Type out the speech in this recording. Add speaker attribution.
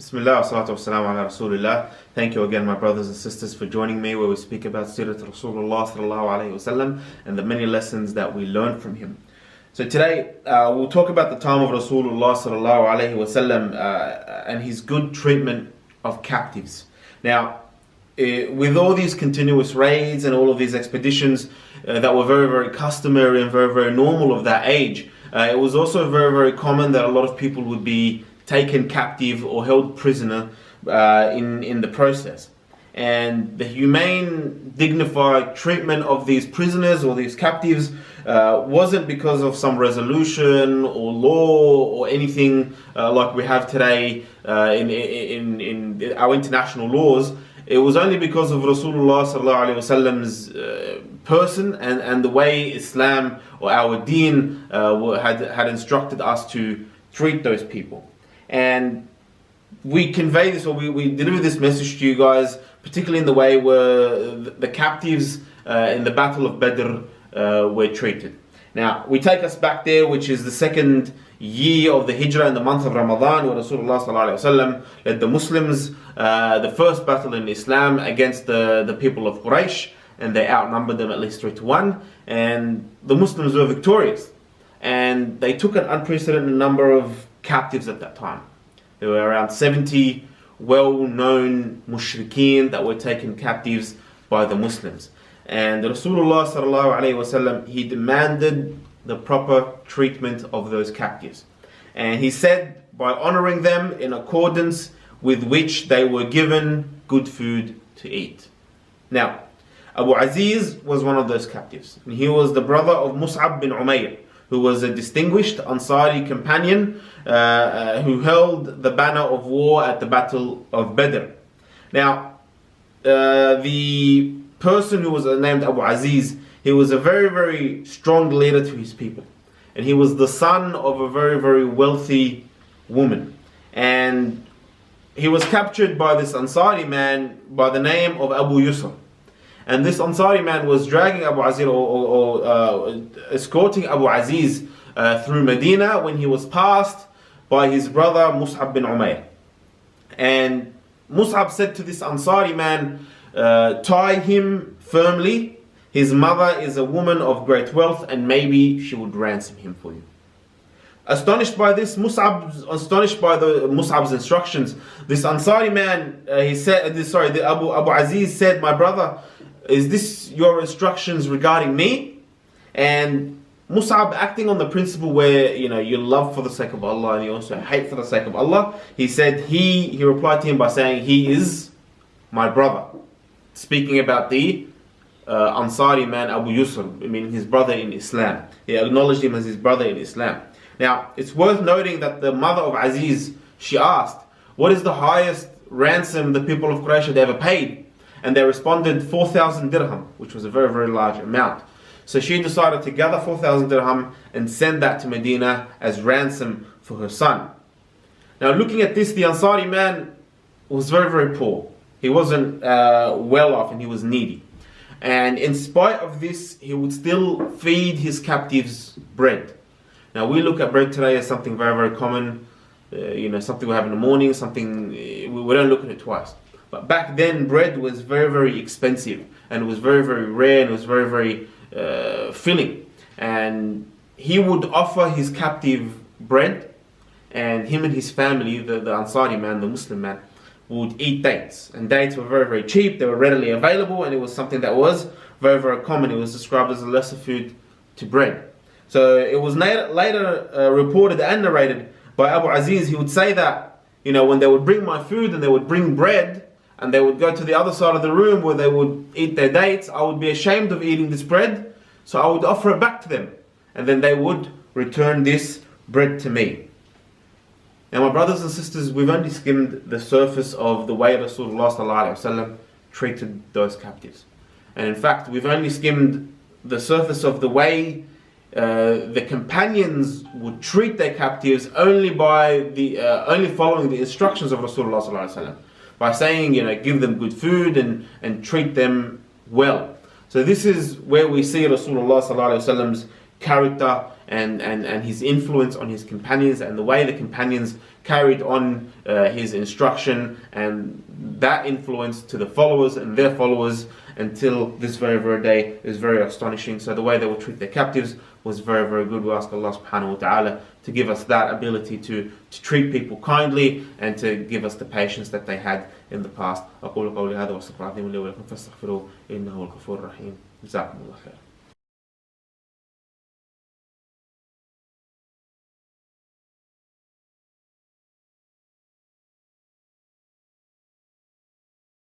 Speaker 1: Bismillah, salatu wassalamu ala Rasulillah. Thank you again, my brothers and sisters, for joining me where we speak about Sirat Rasulullah sallallahu alayhi wasallam and the many lessons that we learn from him. So today we'll talk about the time of Rasulullah sallallahu alayhi wasallam and his good treatment of captives. Now, with all these continuous raids and all of these expeditions that were very, very customary and very, very normal of that age, it was also very, very common that a lot of people would be taken captive or held prisoner in the process. And the humane, dignified treatment of these prisoners or these captives wasn't because of some resolution or law or anything like we have today in our international laws. It was only because of Rasulullah sallallahu alaihi wasallam's person and the way Islam or our deen had instructed us to treat those people. And we convey this, or we deliver this message to you guys, particularly in the way where the captives in the Battle of Badr were treated. Now, we take us back there, which is the second year of the Hijrah in the month of Ramadan, where Rasulullah sallallahu alaihi wasallam led the Muslims, the first battle in Islam against the people of Quraysh, and they outnumbered them at least 3-1, and the Muslims were victorious. And they took an unprecedented number of captives at that time. There were around 70 well-known mushrikeen that were taken captives by the Muslims. And Rasulullah sallallahu alaihi wasallam, he demanded the proper treatment of those captives. And he said, by honoring them in accordance with which they were given good food to eat. Now, Abu Aziz was one of those captives. And he was the brother of Mus'ab bin Umayr, who was a distinguished Ansari companion who held the banner of war at the Battle of Badr. Now, the person who was named Abu Aziz, he was a very, very strong leader to his people. And he was the son of a very, very wealthy woman. And he was captured by this Ansari man by the name of Abu Yusuf. And this Ansari man was dragging Abu Aziz or escorting Abu Aziz through Medina when he was passed by his brother Mus'ab bin Umayr. And Mus'ab said to this Ansari man, tie him firmly. His mother is a woman of great wealth and maybe she would ransom him for you. Astonished by this, Mus'ab's instructions, this Ansari man, Abu Aziz said, my brother, is this your instructions regarding me? And Mus'ab, acting on the principle where you love for the sake of Allah and you also hate for the sake of Allah, he said he replied to him by saying, he is my brother. Speaking about the Ansari man Abu Yusuf, meaning his brother in Islam. He acknowledged him as his brother in Islam. Now, it's worth noting that the mother of Aziz, she asked, what is the highest ransom the people of Quraysh had ever paid? And they responded 4,000 dirham, which was a very, very large amount. So she decided to gather 4,000 dirham and send that to Medina as ransom for her son. Now, looking at this, the Ansari man was very, very poor. He wasn't well off and he was needy. And in spite of this, he would still feed his captives bread. Now, we look at bread today as something very, very common, something we have in the morning, something, we don't look at it twice. But back then, bread was very, very expensive, and it was very, very rare, and it was very, very filling. And he would offer his captive bread, and him and his family, the Ansari man, the Muslim man, would eat dates. And dates were very, very cheap, they were readily available, and it was something that was very, very common. It was described as a lesser food to bread. So it was later reported and narrated by Abu Aziz. He would say that, when they would bring my food and they would bring bread, and they would go to the other side of the room where they would eat their dates, I would be ashamed of eating this bread, so I would offer it back to them. And then they would return this bread to me. Now, my brothers and sisters, we've only skimmed the surface of the way Rasulullah ﷺ treated those captives. And in fact, we've only skimmed the surface of the way the companions would treat their captives only following the instructions of Rasulullah ﷺ. By saying, give them good food and treat them well. So this is where we see Rasulullah ﷺ's character and his influence on his companions, and the way the companions carried on his instruction and that influence to the followers and their followers until this very, very day is very astonishing. So the way they would treat their captives was very, very good. We ask Allah subhanahu wa ta'ala to give us that ability to treat people kindly and to give us the patience that they had in the past. أقول قولي هذا وأستغفر الله لي ولكم فاستغفروه إنه الغفور الرحيم. جزاكم الله خير.